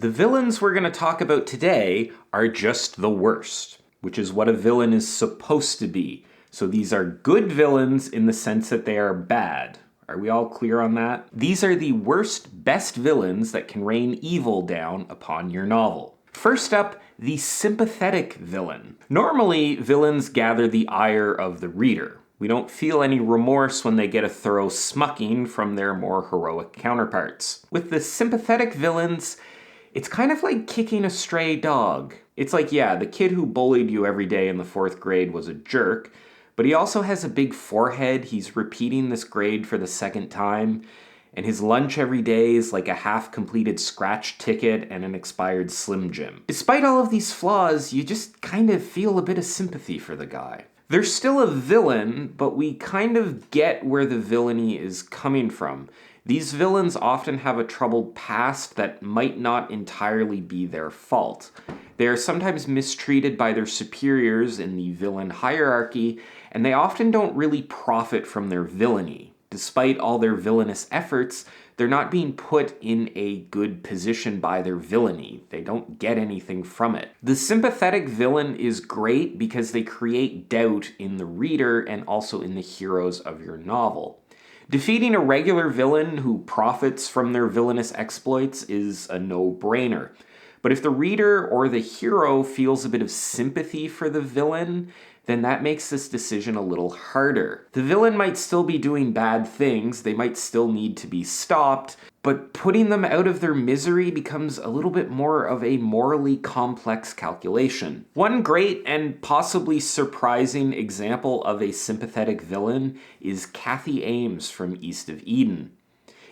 The villains we're going to talk about today are just the worst, which is what a villain is supposed to be. So these are good villains in the sense that they are bad. Are we all clear on that? These are the worst, best villains that can rain evil down upon your novel. First up, the sympathetic villain. Normally, villains gather the ire of the reader. We don't feel any remorse when they get a thorough smucking from their more heroic counterparts. With the sympathetic villains, it's kind of like kicking a stray dog. It's like, yeah, the kid who bullied you every day in the 4th grade was a jerk, but he also has a big forehead. He's repeating this grade for the 2nd time, and his lunch every day is like a half-completed scratch ticket and an expired Slim Jim. Despite all of these flaws, you just kind of feel a bit of sympathy for the guy. They're still a villain, but we kind of get where the villainy is coming from. These villains often have a troubled past that might not entirely be their fault. They are sometimes mistreated by their superiors in the villain hierarchy, and they often don't really profit from their villainy. Despite all their villainous efforts, they're not being put in a good position by their villainy. They don't get anything from it. The sympathetic villain is great because they create doubt in the reader and also in the heroes of your novel. Defeating a regular villain who profits from their villainous exploits is a no-brainer. But if the reader or the hero feels a bit of sympathy for the villain, then that makes this decision a little harder. The villain might still be doing bad things, they might still need to be stopped, but putting them out of their misery becomes a little bit more of a morally complex calculation. One great and possibly surprising example of a sympathetic villain is Kathy Ames from East of Eden.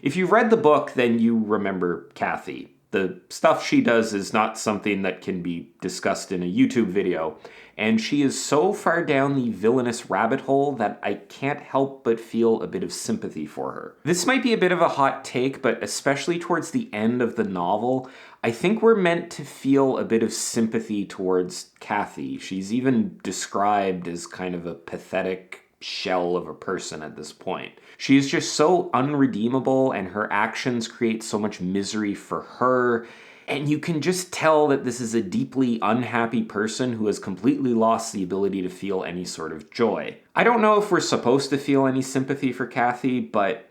If you've read the book, then you remember Kathy. The stuff she does is not something that can be discussed in a YouTube video, and she is so far down the villainous rabbit hole that I can't help but feel a bit of sympathy for her. This might be a bit of a hot take, but especially towards the end of the novel, I think we're meant to feel a bit of sympathy towards Kathy. She's even described as kind of a pathetic shell of a person at this point. She is just so unredeemable, and her actions create so much misery for her, and you can just tell that this is a deeply unhappy person who has completely lost the ability to feel any sort of joy. I don't know if we're supposed to feel any sympathy for Kathy, but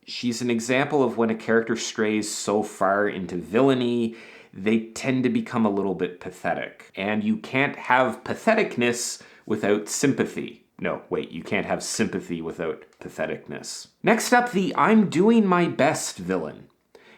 she's an example of when a character strays so far into villainy, they tend to become a little bit pathetic. And you can't have patheticness without sympathy. No, wait, you can't have sympathy without patheticness. Next up, the I'm doing my best villain.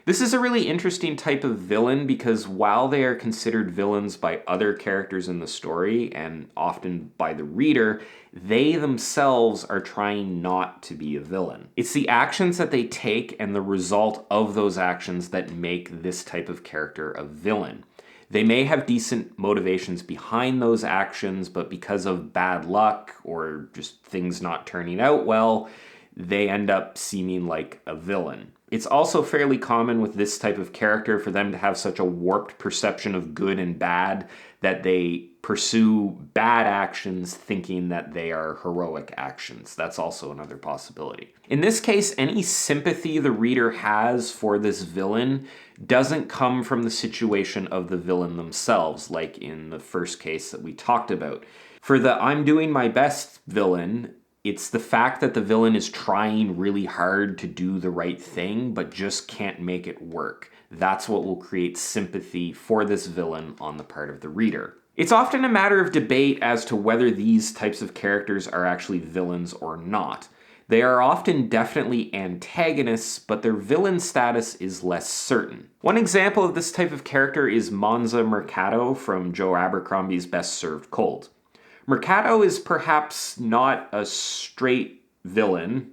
This is a really interesting type of villain because while they are considered villains by other characters in the story, and often by the reader, they themselves are trying not to be a villain. It's the actions that they take and the result of those actions that make this type of character a villain. They may have decent motivations behind those actions, but because of bad luck or just things not turning out well, they end up seeming like a villain. It's also fairly common with this type of character for them to have such a warped perception of good and bad that they pursue bad actions thinking that they are heroic actions. That's also another possibility. In this case, any sympathy the reader has for this villain doesn't come from the situation of the villain themselves, like in the first case that we talked about. For the I'm doing my best villain, it's the fact that the villain is trying really hard to do the right thing, but just can't make it work. That's what will create sympathy for this villain on the part of the reader. It's often a matter of debate as to whether these types of characters are actually villains or not. They are often definitely antagonists, but their villain status is less certain. One example of this type of character is Monza Mercado from Joe Abercrombie's Best Served Cold. Mercado is perhaps not a straight villain,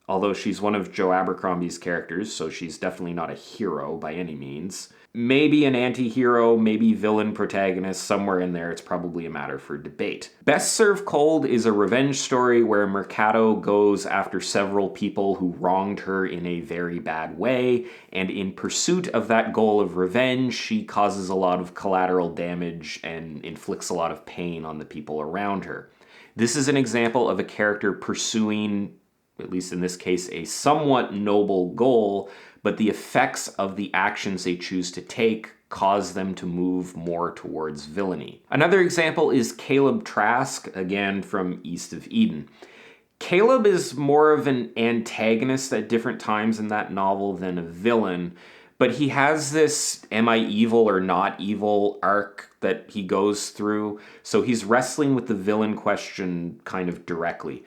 although she's one of Joe Abercrombie's characters, so she's definitely not a hero by any means. Maybe an anti-hero, maybe villain protagonist, somewhere in there. It's probably a matter for debate. Best Served Cold is a revenge story where Mercado goes after several people who wronged her in a very bad way, and in pursuit of that goal of revenge, she causes a lot of collateral damage and inflicts a lot of pain on the people around her. This is an example of a character pursuing, at least in this case, a somewhat noble goal, but the effects of the actions they choose to take cause them to move more towards villainy. Another example is Caleb Trask, again from East of Eden. Caleb is more of an antagonist at different times in that novel than a villain, but he has this am I evil or not evil arc that he goes through, so he's wrestling with the villain question kind of directly.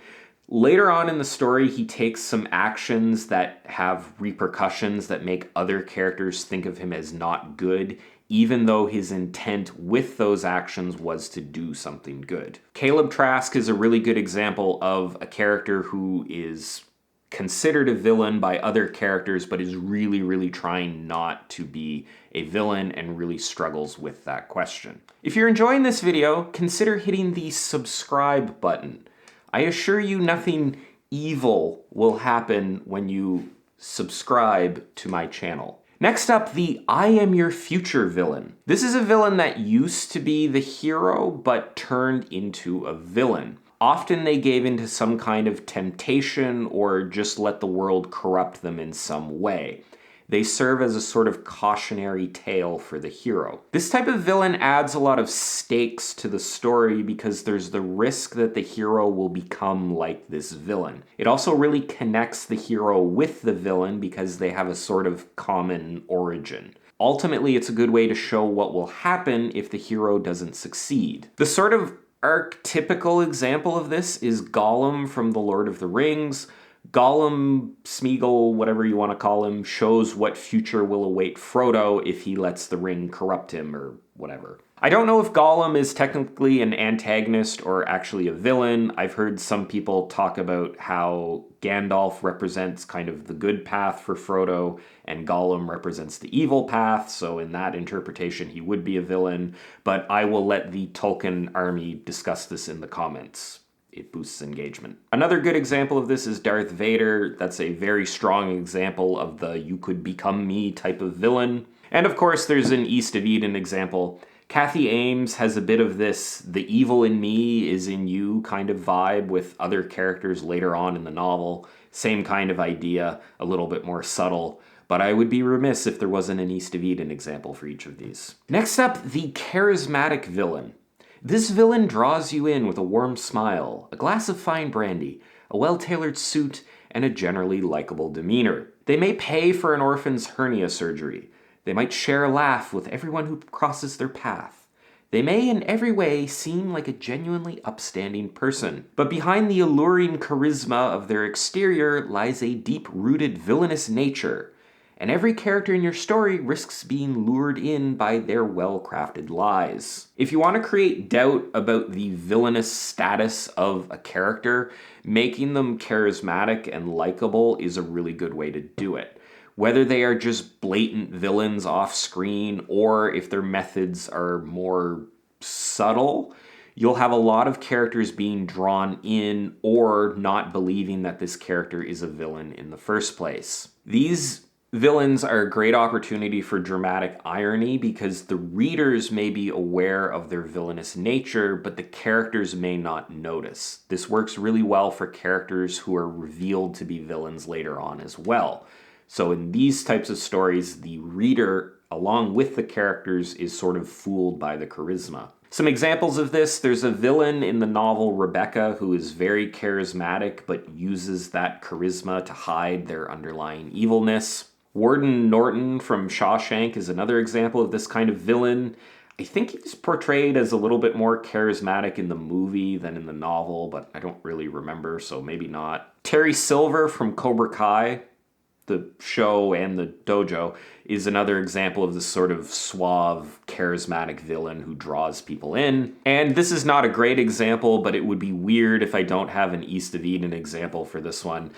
Later on in the story, he takes some actions that have repercussions that make other characters think of him as not good, even though his intent with those actions was to do something good. Caleb Trask is a really good example of a character who is considered a villain by other characters, but is really, really trying not to be a villain and really struggles with that question. If you're enjoying this video, consider hitting the subscribe button. I assure you nothing evil will happen when you subscribe to my channel. Next up, the I am your future villain. This is a villain that used to be the hero, but turned into a villain. Often they gave into some kind of temptation or just let the world corrupt them in some way. They serve as a sort of cautionary tale for the hero. This type of villain adds a lot of stakes to the story because there's the risk that the hero will become like this villain. It also really connects the hero with the villain because they have a sort of common origin. Ultimately, it's a good way to show what will happen if the hero doesn't succeed. The sort of archetypical example of this is Gollum from The Lord of the Rings. Gollum, Smeagol, whatever you want to call him, shows what future will await Frodo if he lets the ring corrupt him or whatever. I don't know if Gollum is technically an antagonist or actually a villain. I've heard some people talk about how Gandalf represents kind of the good path for Frodo and Gollum represents the evil path, so in that interpretation he would be a villain, but I will let the Tolkien army discuss this in the comments. It boosts engagement. Another good example of this is Darth Vader. That's a very strong example of the you could become me type of villain. And of course, there's an East of Eden example. Kathy Ames has a bit of this the evil in me is in you kind of vibe with other characters later on in the novel. Same kind of idea, a little bit more subtle. But I would be remiss if there wasn't an East of Eden example for each of these. Next up, the charismatic villain. This villain draws you in with a warm smile, a glass of fine brandy, a well-tailored suit, and a generally likable demeanor. They may pay for an orphan's hernia surgery. They might share a laugh with everyone who crosses their path. They may in every way seem like a genuinely upstanding person. But behind the alluring charisma of their exterior lies a deep-rooted villainous nature. And every character in your story risks being lured in by their well-crafted lies. If you want to create doubt about the villainous status of a character, making them charismatic and likable is a really good way to do it. Whether they are just blatant villains off screen or if their methods are more subtle, you'll have a lot of characters being drawn in or not believing that this character is a villain in the first place. These villains are a great opportunity for dramatic irony because the readers may be aware of their villainous nature, but the characters may not notice. This works really well for characters who are revealed to be villains later on as well. So in these types of stories, the reader, along with the characters, is sort of fooled by the charisma. Some examples of this, there's a villain in the novel Rebecca who is very charismatic but uses that charisma to hide their underlying evilness. Warden Norton from Shawshank is another example of this kind of villain. I think he's portrayed as a little bit more charismatic in the movie than in the novel, but I don't really remember, so maybe not. Terry Silver from Cobra Kai, the show and the dojo, is another example of this sort of suave, charismatic villain who draws people in. And this is not a great example, but it would be weird if I don't have an East of Eden example for this one.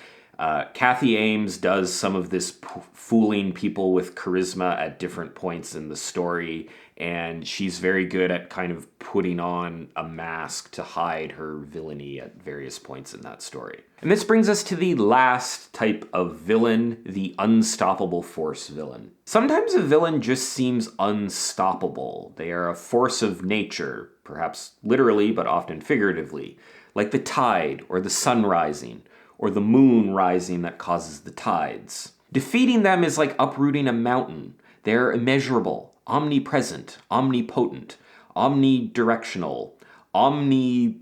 Kathy Ames does some of this fooling people with charisma at different points in the story, and she's very good at kind of putting on a mask to hide her villainy at various points in that story. And this brings us to the last type of villain, the unstoppable force villain. Sometimes a villain just seems unstoppable. They are a force of nature, perhaps literally, but often figuratively, like the tide or the sun rising, or the moon rising that causes the tides. Defeating them is like uprooting a mountain. They're immeasurable, omnipresent, omnipotent, omnidirectional, omni.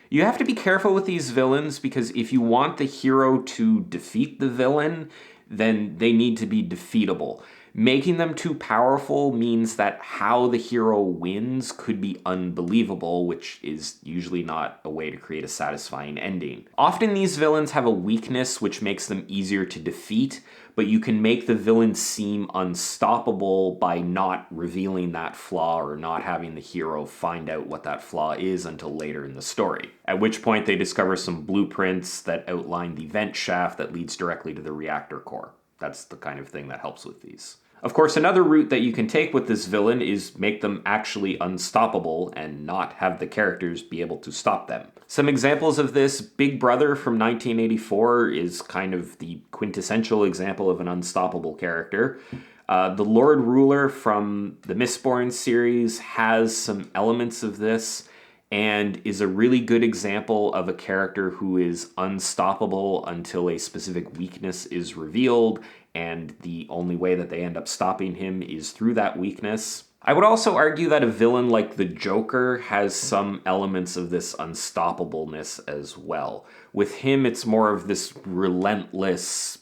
You have to be careful with these villains because if you want the hero to defeat the villain, then they need to be defeatable. Making them too powerful means that how the hero wins could be unbelievable, which is usually not a way to create a satisfying ending. Often these villains have a weakness which makes them easier to defeat, but you can make the villain seem unstoppable by not revealing that flaw or not having the hero find out what that flaw is until later in the story. At which point they discover some blueprints that outline the vent shaft that leads directly to the reactor core. That's the kind of thing that helps with these. Of course, another route that you can take with this villain is make them actually unstoppable and not have the characters be able to stop them. Some examples of this: Big Brother from 1984 is kind of the quintessential example of an unstoppable character. The Lord Ruler from the Mistborn series has some elements of this and is a really good example of a character who is unstoppable until a specific weakness is revealed, and the only way that they end up stopping him is through that weakness. I would also argue that a villain like the Joker has some elements of this unstoppableness as well. With him, it's more of this relentless,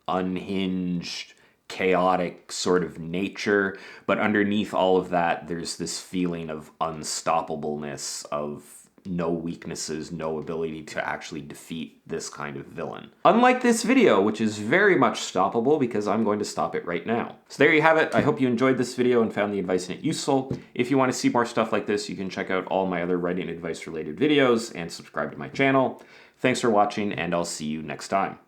unhinged, chaotic sort of nature, but underneath all of that, there's this feeling of unstoppableness, of no weaknesses, no ability to actually defeat this kind of villain. Unlike this video, which is very much stoppable because I'm going to stop it right now. So there you have it. I hope you enjoyed this video and found the advice in it useful. If you want to see more stuff like this, you can check out all my other writing advice related videos and subscribe to my channel. Thanks for watching, and I'll see you next time.